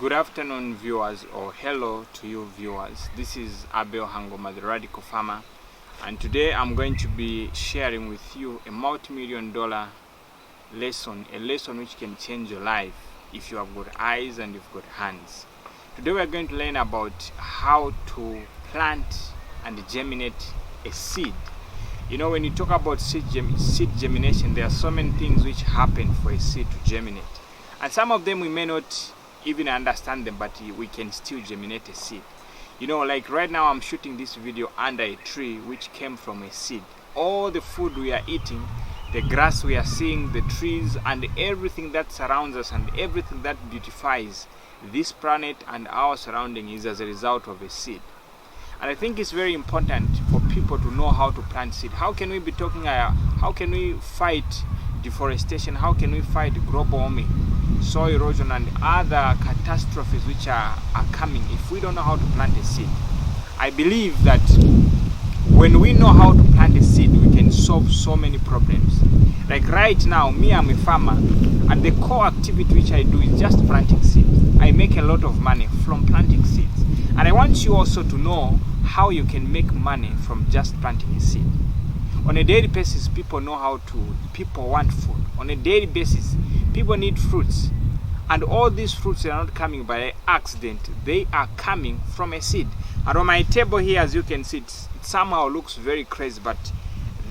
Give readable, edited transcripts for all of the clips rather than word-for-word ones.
Good afternoon, viewers, or hello to you viewers. This is Abel Hangoma, the Radical Farmer, and today I'm going to be sharing with you a multi-million-dollar lesson, a lesson which can change your life if you have got eyes and you've got hands. Today we're going to learn about how to plant and germinate a seed. You know, when you talk about seed germination, there are so many things which happen for a seed to germinate, and some of them we may not even understand them, but we can still germinate a seed. You know, like right now I'm shooting this video under a tree which came from a seed. All the food we are eating, the grass we are seeing, the trees, and everything that surrounds us and everything that beautifies this planet and our surrounding is as a result of a seed. And I think it's very important for people to know how to plant seed. How can we be talking, how can we fight deforestation? How can we fight global warming, soil erosion, and other catastrophes which are coming if we don't know how to plant a seed? I believe that when we know how to plant a seed, we can solve so many problems. Like right now, me, I'm a farmer, and the core activity which I do is just planting seeds. I make a lot of money from planting seeds. And I want you also to know how you can make money from just planting a seed. On a daily basis, people want food. On a daily basis, people need fruits. And all these fruits are not coming by accident. They are coming from a seed. And on my table here, as you can see, it somehow looks very crazy, but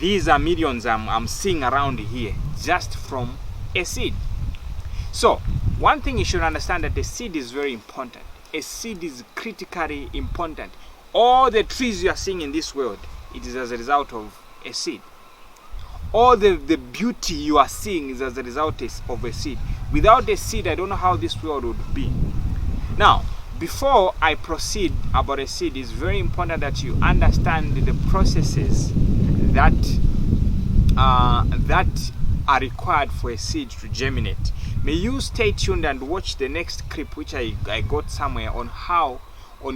these are millions I'm seeing around here just from a seed. So, one thing you should understand, that a seed is very important. A seed is critically important. All the trees you are seeing in this world, it is as a result of a seed. All the beauty you are seeing is as a result of a seed. Without a seed, I don't know how this world would be. Now, before I proceed about a seed, it's very important that you understand the processes that are required for a seed to germinate. May you stay tuned and watch the next clip which I got somewhere on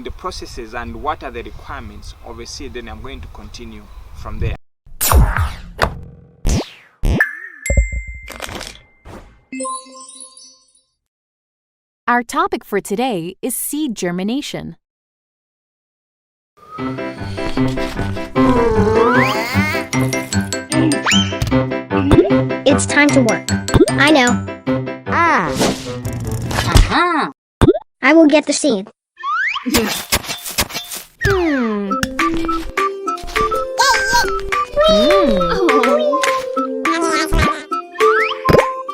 the processes and what are the requirements of a seed. Then I'm going to continue from there. Our topic for today is seed germination. It's time to work. I know. I will get the seed.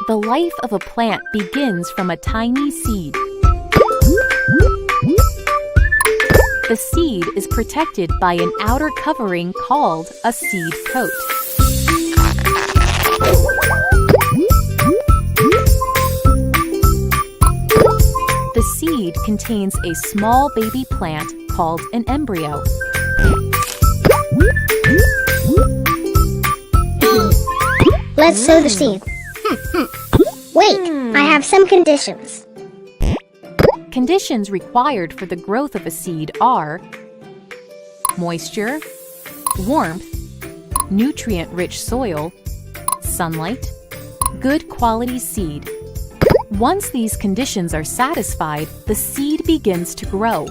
The life of a plant begins from a tiny seed. The seed is protected by an outer covering called a seed coat. The seed contains a small baby plant called an embryo. Let's sow the seed. Wait, I have some conditions. Conditions required for the growth of a seed are moisture, warmth, nutrient-rich soil, sunlight, good quality seed. Once these conditions are satisfied, the seed begins to grow.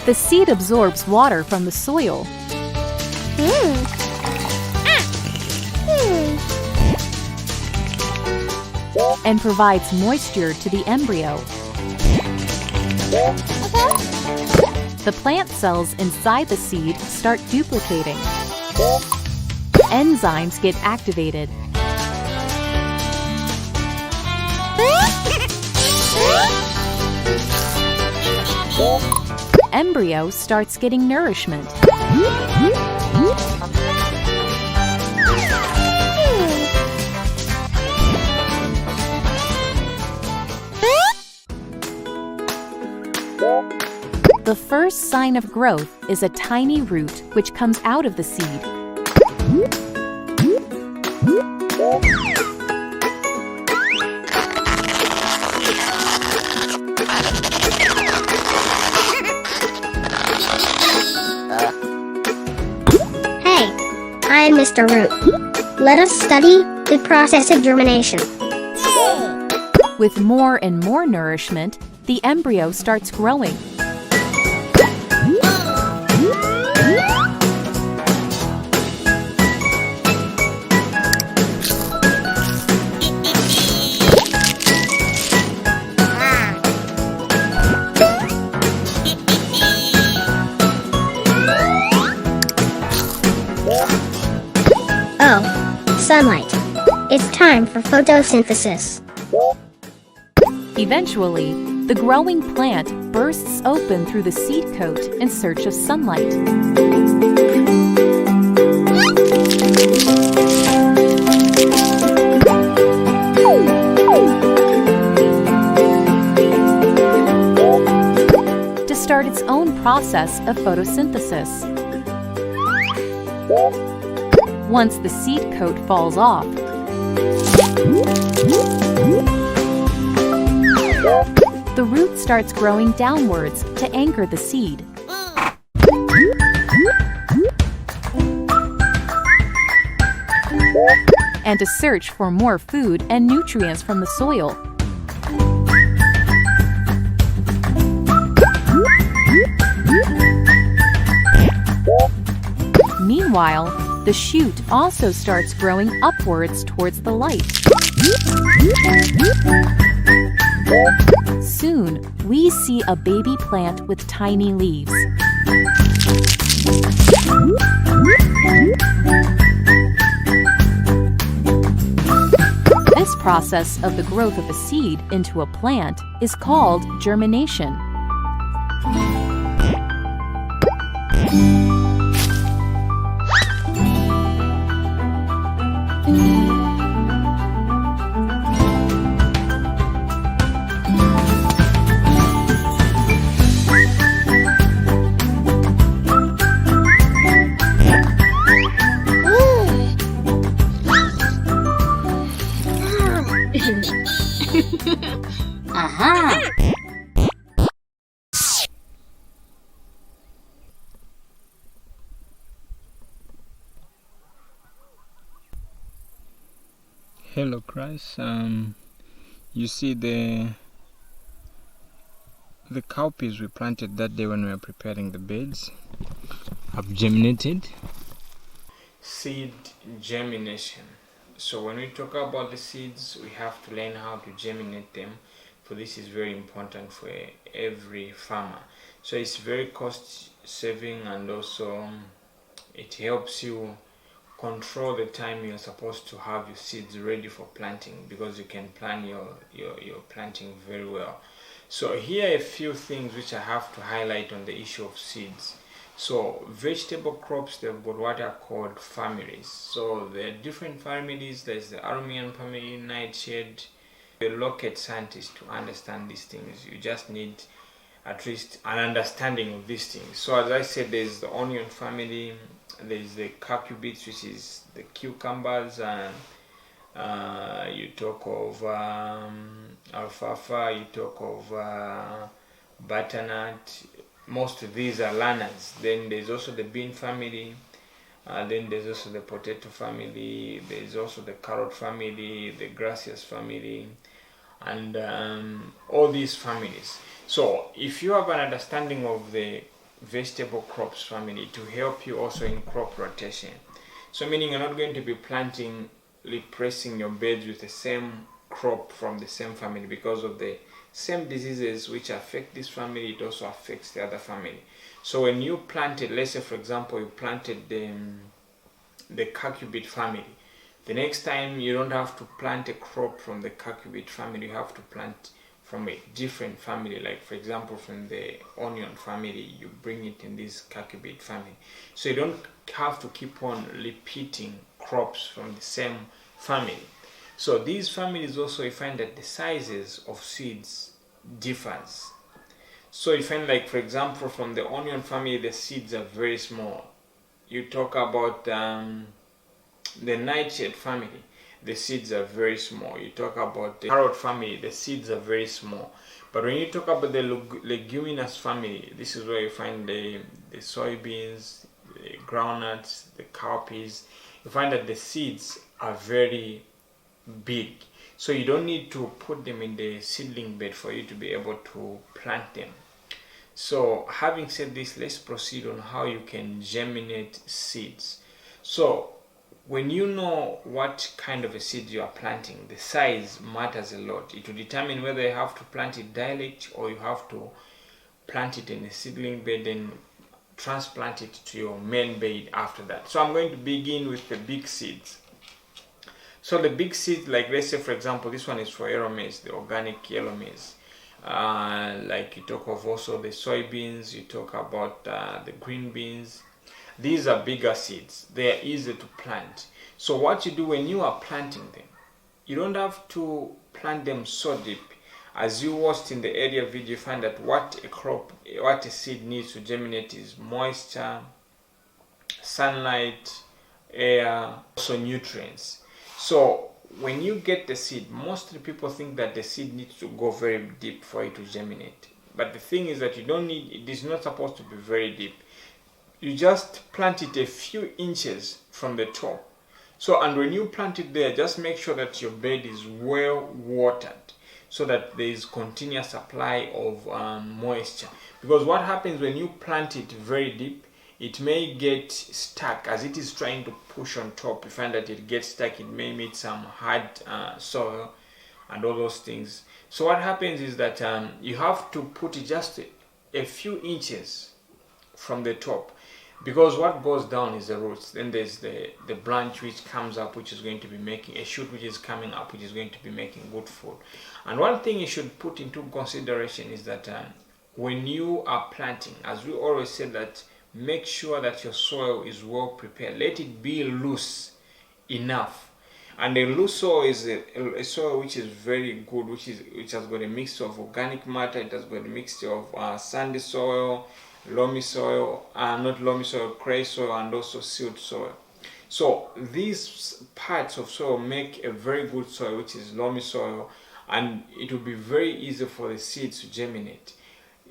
The seed absorbs water from the soil. And provides moisture to the embryo. The plant cells inside the seed start duplicating. Enzymes get activated. Embryo starts getting nourishment. The first sign of growth is a tiny root which comes out of the seed. am Mr. Root. Let us study the process of germination. With more and more nourishment, the embryo starts growing. Oh, sunlight. It's time for photosynthesis. Eventually, the growing plant bursts open through the seed coat in search of sunlight. To start its own process of photosynthesis. Once the seed coat falls off, the root starts growing downwards to anchor the seed. And to search for more food and nutrients from the soil. Meanwhile, the shoot also starts growing upwards towards the light. Soon, we see a baby plant with tiny leaves. This process of the growth of a seed into a plant is called germination. Aha! Hello Chris, you see the cowpeas we planted that day when we were preparing the beds have germinated. Seed germination. So when we talk about the seeds, we have to learn how to germinate them. For this is very important for every farmer. So it's very cost saving, and also it helps you control the time you're supposed to have your seeds ready for planting, because you can plan your planting very well. So here are a few things which I have to highlight on the issue of seeds. So vegetable crops, they've got what are called families. So there are different families. There's the Armian family, nightshade. The rocket scientist to understand these things. You just need at least an understanding of these things. So as I said, there's the onion family, there's the cucurbits, which is the cucumbers, and you talk of alfalfa, you talk of butternut. Most of these are learners. Then there's also the bean family, then there's also the potato family, there's also the carrot family, the grasses family, and all these families. So if you have an understanding of the vegetable crops family, to help you also in crop rotation, so meaning you're not going to be planting, replacing your beds with the same crop from the same family, because of the same diseases which affect this family, it also affects the other family. So when you planted, let's say for example you planted the cucurbit family, the next time you don't have to plant a crop from the cucurbit family, you have to plant from a different family. Like for example from the onion family, you bring it in this cucurbit family. So you don't have to keep on repeating crops from the same family. So these families also, you find that the sizes of seeds differs. So you find, like for example from the onion family, the seeds are very small. You talk about the nightshade family, the seeds are very small. You talk about the carrot family, the seeds are very small. But when you talk about the leguminous family, this is where you find the soybeans, the groundnuts, the cowpeas, you find that the seeds are very big. So you don't need to put them in the seedling bed for you to be able to plant them. So having said this, let's proceed on how you can germinate seeds. So when you know what kind of a seed you are planting, the size matters a lot. It will determine whether you have to plant it direct or you have to plant it in a seedling bed and transplant it to your main bed after that. So I'm going to begin with the big seeds. So the big seeds, like let's say for example, this one is for yellow maize, the organic yellow maize. Like you talk of also the soybeans, you talk about the green beans. These are bigger seeds. They are easy to plant. So what you do when you are planting them, you don't have to plant them so deep. As you watched in the earlier video, you find that what a seed needs to germinate is moisture, sunlight, air, also nutrients. So when you get the seed, mostly people think that the seed needs to go very deep for it to germinate. But the thing is that it is not supposed to be very deep. You just plant it a few inches from the top. So, and when you plant it there, just make sure that your bed is well watered so that there is continuous supply of moisture. Because what happens when you plant it very deep, it may get stuck as it is trying to push on top. You find that it gets stuck. It may meet some hard soil and all those things. So what happens is that you have to put it just a few inches from the top, because what goes down is the roots. Then there's the branch which comes up, which is going to be making a shoot which is coming up, which is going to be making good food. And one thing you should put into consideration is that when you are planting, as we always say, that make sure that your soil is well prepared. Let it be loose enough. And a loose soil is a soil which is very good, which has got a mixture of organic matter. It has got a mixture of sandy soil, loamy soil, clay soil, and also silt soil. So these parts of soil make a very good soil, which is loamy soil, and it will be very easy for the seeds to germinate.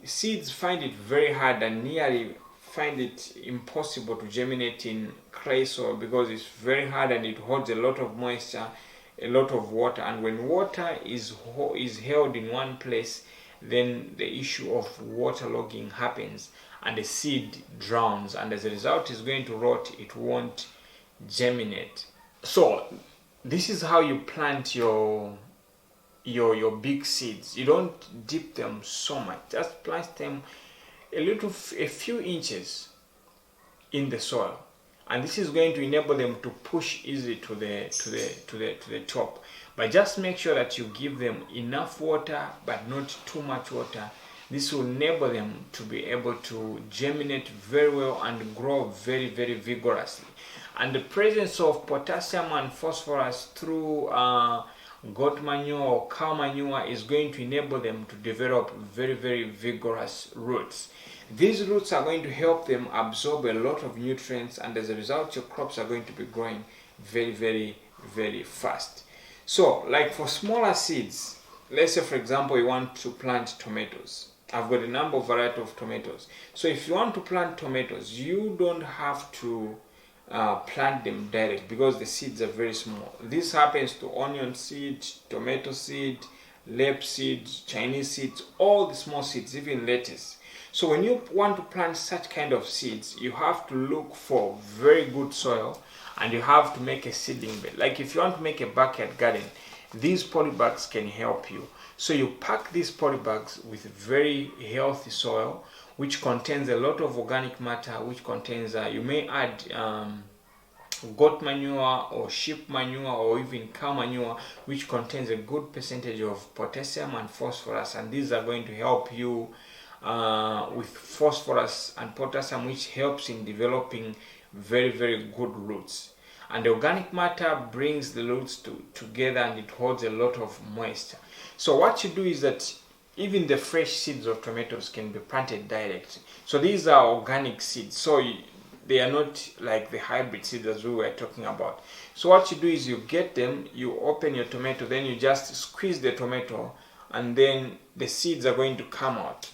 Seeds find it very hard and nearly find it impossible to germinate in clay soil because it's very hard and it holds a lot of moisture, a lot of water, and when water is held in one place, then the issue of waterlogging happens and the seed drowns, and as a result is going to rot. It won't germinate. So this is how you plant your big seeds. You don't dip them so much, just plant them a few inches in the soil, and this is going to enable them to push easily to the top. But just make sure that you give them enough water but not too much water. This will enable them to be able to germinate very well and grow very, very vigorously. And the presence of potassium and phosphorus through goat manure or cow manure is going to enable them to develop very, very vigorous roots. These roots are going to help them absorb a lot of nutrients, and as a result your crops are going to be growing very, very, very fast. So like for smaller seeds, let's say for example you want to plant tomatoes. I've got a number of varieties of tomatoes. So if you want to plant tomatoes, you don't have to plant them direct because the seeds are very small. This happens to onion seed, tomato seed, lep seeds, Chinese seeds, all the small seeds, even lettuce. So when you want to plant such kind of seeds, you have to look for very good soil and you have to make a seedling bed. Like if you want to make a backyard garden, these polybags can help you. So you pack these polybags with very healthy soil which contains a lot of organic matter, which contains, you may add goat manure or sheep manure or even cow manure, which contains a good percentage of potassium and phosphorus, and these are going to help you with phosphorus and potassium, which helps in developing very, very good roots. And the organic matter brings the roots together and it holds a lot of moisture. So what you do is that even the fresh seeds of tomatoes can be planted direct. So these are organic seeds, so they are not like the hybrid seeds as we were talking about. So what you do is you get them, you open your tomato, then you just squeeze the tomato, and then the seeds are going to come out.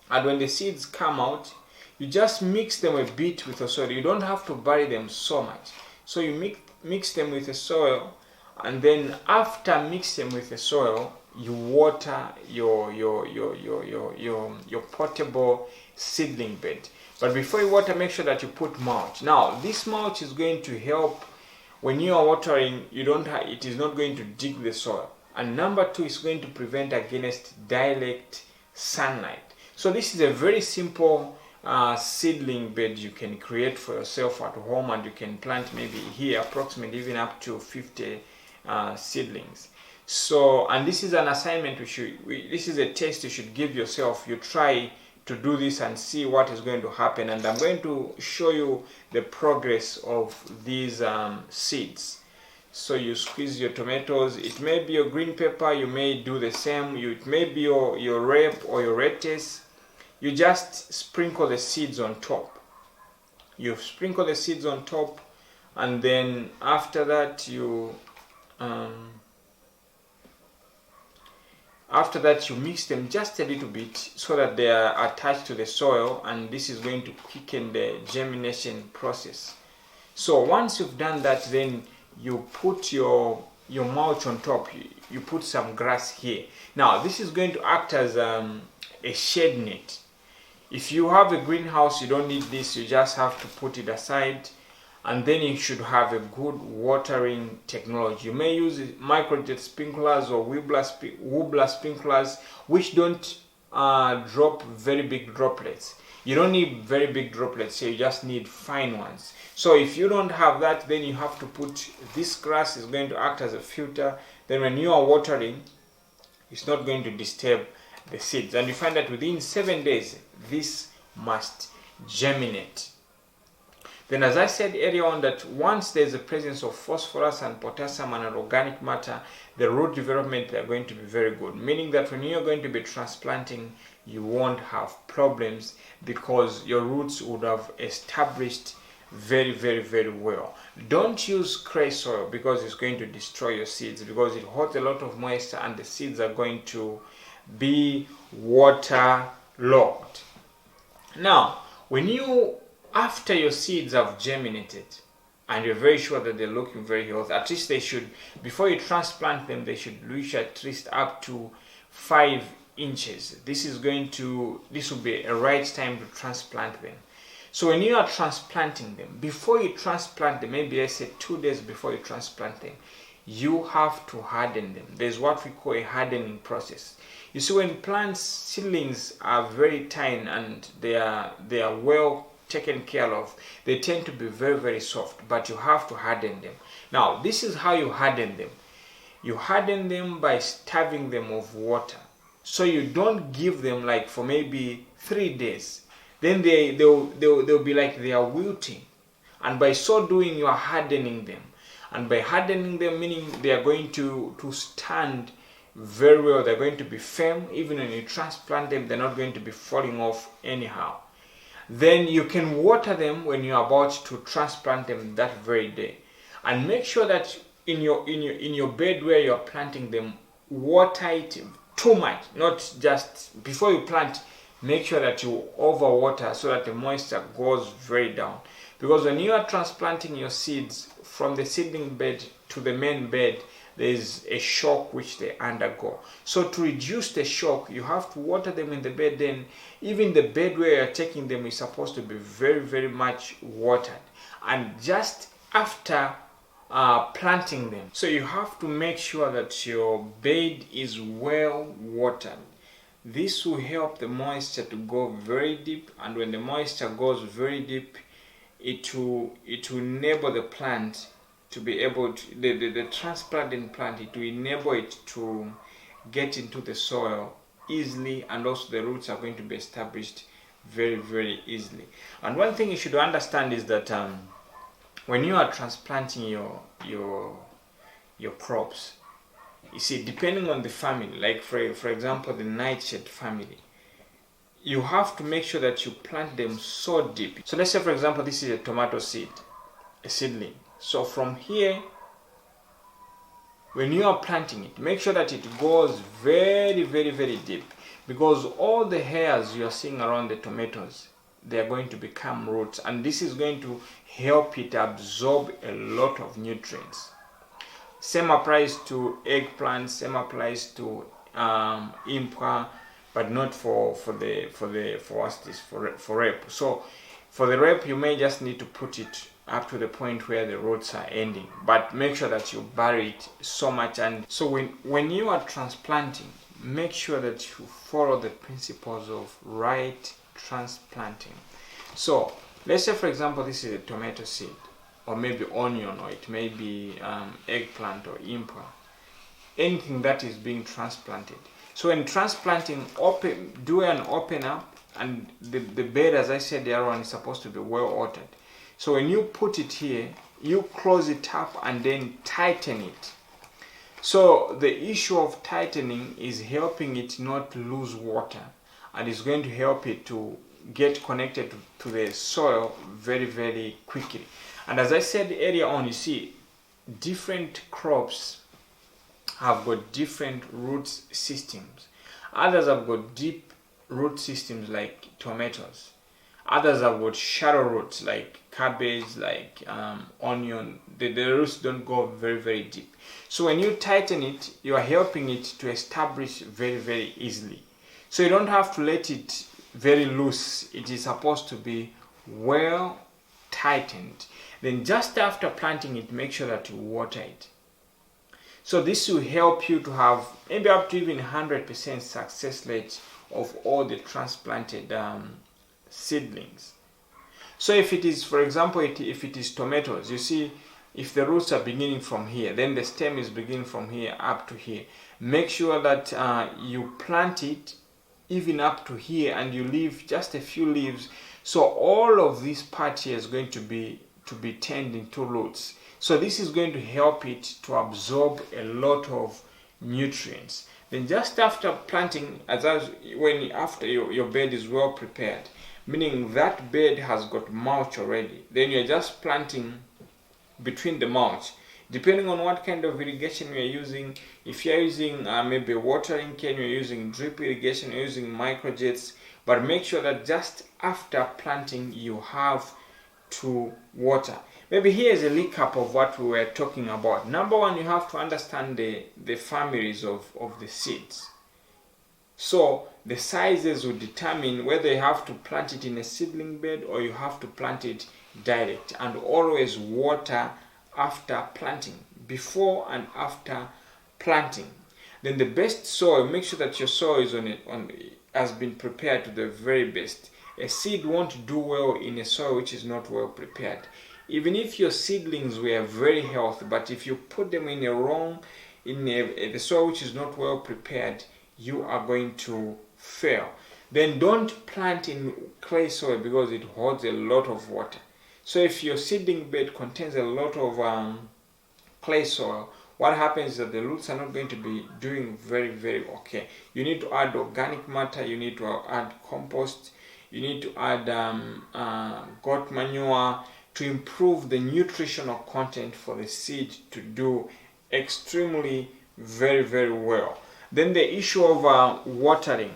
And when the seeds come out, you just mix them a bit with the soil. You don't have to bury them so much. So you mix them with the soil, and then after mixing them with the soil, you water your portable seedling bed. But before you water, make sure that you put mulch. Now this mulch is going to help when you are watering. It is not going to dig the soil. And number two, is going to prevent against direct sunlight. So this is a very simple seedling bed you can create for yourself at home, and you can plant maybe here approximately even up to 50 seedlings. So, and this is an assignment this is a test you should give yourself. You try to do this and see what is going to happen, and I'm going to show you the progress of these seeds. So you squeeze your tomatoes. It may be your green pepper, you may do the same. It may be your rape or your lettuce. You just sprinkle the seeds on top. You sprinkle the seeds on top, and then after that you mix them just a little bit so that they are attached to the soil, and this is going to quicken the germination process. So once you've done that, then you put your mulch on top. You put some grass here. Now this is going to act as a shade net. If you have a greenhouse, you don't need this. You just have to put it aside, and then you should have a good watering technology. You may use microjet sprinklers or wobbler sprinklers, which don't drop very big droplets. You don't need very big droplets here, you just need fine ones. So if you don't have that, then you have to put this grass. Is going to act as a filter. Then when you are watering, it's not going to disturb the seeds, and you find that within 7 days this must germinate. Then, as I said earlier on, that once there's a presence of phosphorus and potassium and organic matter, the root development are going to be very good, meaning that when you're going to be transplanting, you won't have problems because your roots would have established very, very, very well. Don't use clay soil because it's going to destroy your seeds, because it holds a lot of moisture and the seeds are going to be waterlogged. Now, after your seeds have germinated and you're very sure that they're looking very healthy, at least they should, before you transplant them, they should reach at least up to 5 inches. This will be a right time to transplant them. So when you are transplanting them, before you transplant them, maybe I say 2 days before you transplant them, you have to harden them. There's what we call a hardening process. You see, when seedlings are very tiny and they are well taken care of, they tend to be very, very soft, but you have to harden them. Now, this is how you harden them. You harden them by starving them of water. So you don't give them like for maybe 3 days. Then they'll be like they are wilting. And by so doing, you are hardening them. And by hardening them, meaning they are going to stand very well. They're going to be firm. Even when you transplant them, they're not going to be falling off anyhow. Then you can water them when you're about to transplant them that very day. And make sure that in your bed where you're planting them, water it too much. Not just before you plant, make sure that you overwater so that the moisture goes very down. Because when you are transplanting your seeds from the seedling bed to the main bed, there is a shock which they undergo. So to reduce the shock, you have to water them in the bed. Then even the bed where you're taking them is supposed to be very, very much watered. And just after planting them, so you have to make sure that your bed is well watered. This will help the moisture to go very deep, and when the moisture goes very deep, it will enable the plant to be able to, the transplanting plant, it will enable it to get into the soil easily, and also the roots are going to be established very, very easily. And one thing you should understand is that when you are transplanting your crops, you see, depending on the family, like for example the nightshade family, you have to make sure that you plant them so deep. So let's say for example this is a tomato seed, a seedling. So from here, when you are planting it, make sure that it goes very, very, very deep, because all the hairs you are seeing around the tomatoes they're going to become roots, and this is going to help it absorb a lot of nutrients. Same applies to eggplants, same applies to impra, but not for rape. So for the rape, you may just need to put it up to the point where the roots are ending, but make sure that you bury it so much. And so when you are transplanting, make sure that you follow the principles of right transplanting. So let's say, for example, this is a tomato seed, or maybe onion, or it may be eggplant or impra, anything that is being transplanted. So in transplanting, do an open up, and the bed, as I said earlier on, is supposed to be well watered. So when you put it here, you close it up and then tighten it. So the issue of tightening is helping it not lose water, and it's going to help it to get connected to the soil very, very quickly. And as I said earlier on, you see, different crops have got different root systems. Others have got deep root systems like tomatoes. Others have got shallow roots like cabbage, like onion. The roots don't go very, very deep. So when you tighten it, you are helping it to establish very, very easily. So you don't have to let it very loose. It is supposed to be well tightened. Then just after planting it, make sure that you water it. So this will help you to have maybe up to even 100% success rate of all the transplanted seedlings. So if it is, for example, if it is tomatoes, you see, if the roots are beginning from here, then the stem is beginning from here up to here. Make sure that you plant it even up to here, and you leave just a few leaves. So all of this part here is going to be turned into roots. So this is going to help it to absorb a lot of nutrients. Then just after planting, after your bed is well prepared, meaning that bed has got mulch already, then you're just planting between the mulch, depending on what kind of irrigation you're using. If you're using maybe a watering can, you're using drip irrigation, you're using microjets, but make sure that just after planting you have to water. Maybe here's a recap of what we were talking about. Number one, you have to understand the families of the seeds. So the sizes will determine whether you have to plant it in a seedling bed or you have to plant it direct. And always water after planting, before and after planting. Then the best soil, make sure that your soil is has been prepared to the very best. A seed won't do well in a soil which is not well prepared. Even if your seedlings were very healthy, but if you put them in the soil which is not well prepared, you are going to fail. Then don't plant in clay soil because it holds a lot of water. So if your seedling bed contains a lot of clay soil, what happens is that the roots are not going to be doing very, very okay. You need to add organic matter, you need to add compost, you need to add goat manure to improve the nutritional content for the seed to do extremely very, very well. Then the issue of watering.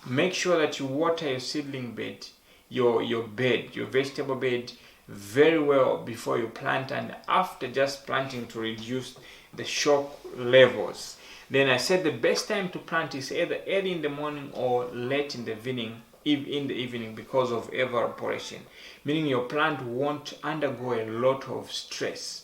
Make sure that you water your seedling bed, your vegetable bed very well before you plant and after just planting to reduce the shock levels. Then I said the best time to plant is either early in the morning or late in the evening because of evaporation, meaning your plant won't undergo a lot of stress.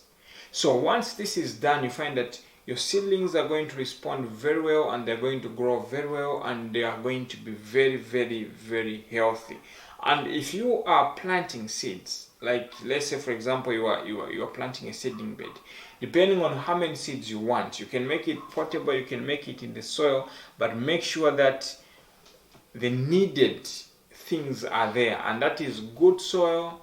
So once this is done, you find that your seedlings are going to respond very well and they're going to grow very well and they are going to be very, very, very healthy. And if you are planting seeds, like let's say for example you are planting a seedling bed, depending on how many seeds you want, you can make it portable, you can make it in the soil, but make sure that the needed things are there, and that is good soil,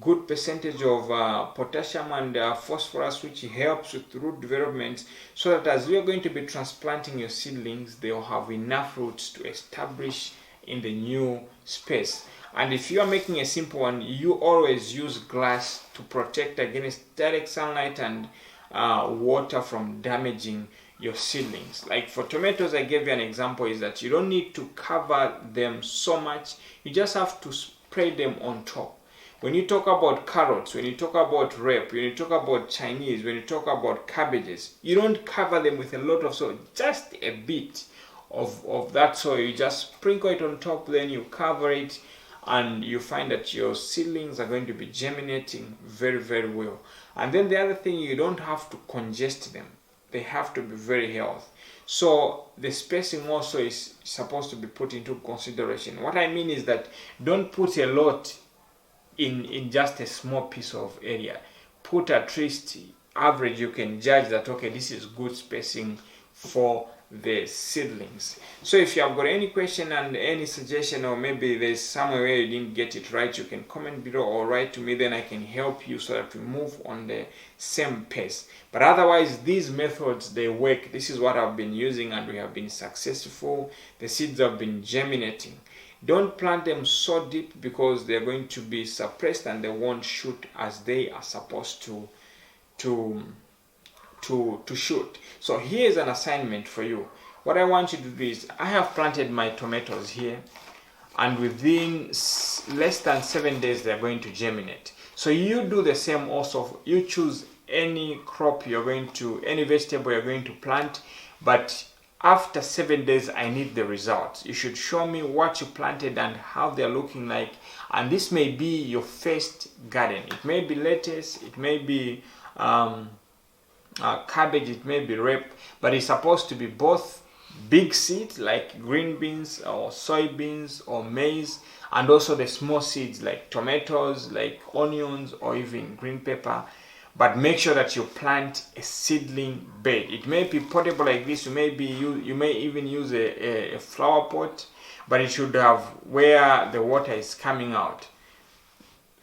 good percentage of potassium and phosphorus, which helps with root development, so that as you are going to be transplanting your seedlings, they will have enough roots to establish in the new space. And if you are making a simple one, you always use glass to protect against direct sunlight and water from damaging your seedlings. Like for tomatoes, I gave you an example, is that you don't need to cover them so much. You just have to spray them on top. When you talk about carrots, when you talk about rape, when you talk about Chinese, when you talk about cabbages, you don't cover them with a lot of soil, just a bit of that soil. You just sprinkle it on top, then you cover it, and you find that your seedlings are going to be germinating very, very well. And then the other thing, you don't have to congest them. They have to be very healthy. So the spacing also is supposed to be put into consideration. What I mean is that don't put a lot in just a small piece of area. Put at least average. You can judge that, okay, this is good spacing for the seedlings. So if you have got any question and any suggestion, or maybe there's somewhere where you didn't get it right, you can comment below or write to me, then I can help you so that we move on the same pace. But otherwise, these methods, they work. This is what I've been using and we have been successful. The seeds have been germinating. Don't plant them so deep because they're going to be suppressed and they won't shoot as they are supposed to shoot. So here's an assignment for you. What I want you to do is, I have planted my tomatoes here, and within less than 7 days they're going to germinate. So you do the same also. You choose any crop you're going to, any vegetable you're going to plant, but after 7 days I need the results. You should show me what you planted and how they're looking like. And this may be your first garden. It may be lettuce, it may be cabbage, it may be rape, but it's supposed to be both big seeds like green beans or soybeans or maize, and also the small seeds like tomatoes, like onions, or even green pepper. But make sure that you plant a seedling bed. It may be portable like this. You may even use a flower pot, but it should have where the water is coming out.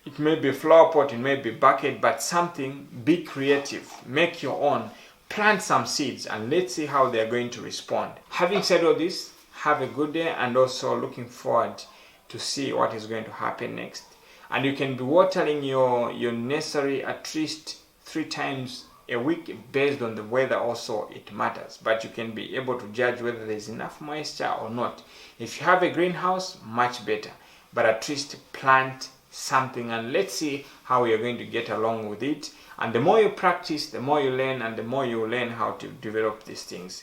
It may be a flower pot, it may be bucket, but something. Be creative, make your own, plant some seeds, and let's see how they're going to respond. Having said all this, have a good day, and also looking forward to see what is going to happen next. And you can be watering your nursery at least 3 times a week based on the weather. Also, it matters, but you can be able to judge whether there's enough moisture or not. If you have a greenhouse, much better, but at least plant something, and let's see how you're going to get along with it. And the more you practice, the more you learn, and the more you learn how to develop these things.